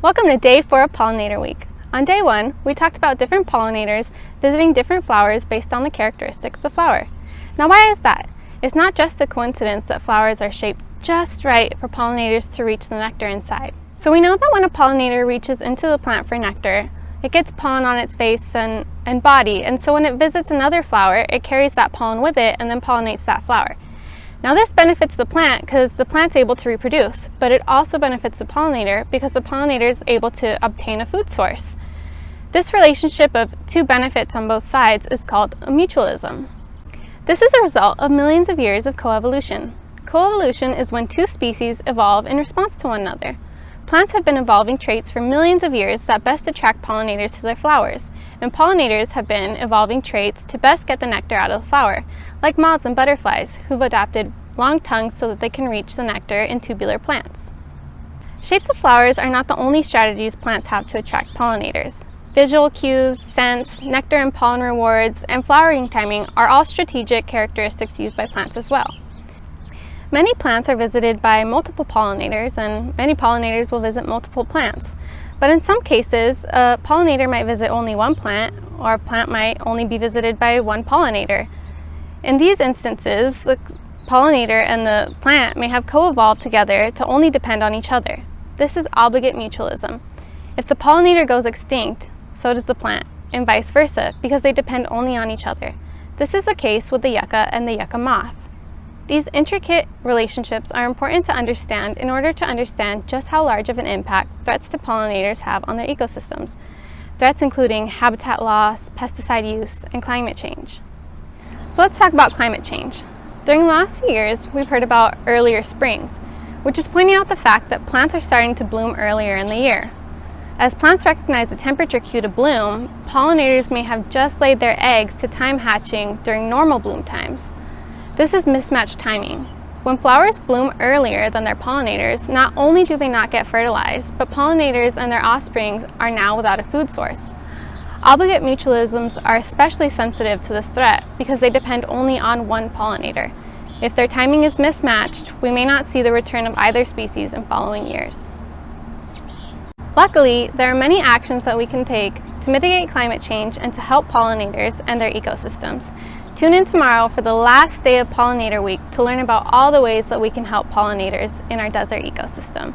Welcome to Day 4 of Pollinator Week. On Day 1, we talked about different pollinators visiting different flowers based on the characteristic of the flower. Now why is that? It's not just a coincidence that flowers are shaped just right for pollinators to reach the nectar inside. So we know that when a pollinator reaches into the plant for nectar, it gets pollen on its face and body, and so when it visits another flower, it carries that pollen with it and then pollinates that flower. Now this benefits the plant because the plant's able to reproduce, but it also benefits the pollinator because the pollinator is able to obtain a food source. This relationship of two benefits on both sides is called a mutualism. This is a result of millions of years of coevolution. Coevolution is when two species evolve in response to one another. Plants have been evolving traits for millions of years that best attract pollinators to their flowers, and pollinators have been evolving traits to best get the nectar out of the flower, like moths and butterflies, who've adapted long tongues so that they can reach the nectar in tubular plants. Shapes of flowers are not the only strategies plants have to attract pollinators. Visual cues, scents, nectar and pollen rewards, and flowering timing are all strategic characteristics used by plants as well. Many plants are visited by multiple pollinators, and many pollinators will visit multiple plants. But in some cases, a pollinator might visit only one plant, or a plant might only be visited by one pollinator. In these instances, the pollinator and the plant may have co-evolved together to only depend on each other. This is obligate mutualism. If the pollinator goes extinct, so does the plant, and vice versa, because they depend only on each other. This is the case with the yucca and the yucca moth. These intricate relationships are important to understand in order to understand just how large of an impact threats to pollinators have on their ecosystems. Threats including habitat loss, pesticide use, and climate change. So let's talk about climate change. During the last few years, we've heard about earlier springs, which is pointing out the fact that plants are starting to bloom earlier in the year. As plants recognize the temperature cue to bloom, pollinators may have just laid their eggs to time hatching during normal bloom times. This is mismatch timing. When flowers bloom earlier than their pollinators, not only do they not get fertilized, but pollinators and their offspring are now without a food source. Obligate mutualisms are especially sensitive to this threat because they depend only on one pollinator. If their timing is mismatched, we may not see the return of either species in following years. Luckily, there are many actions that we can take to mitigate climate change and to help pollinators and their ecosystems. Tune in tomorrow for the last day of Pollinator Week to learn about all the ways that we can help pollinators in our desert ecosystem.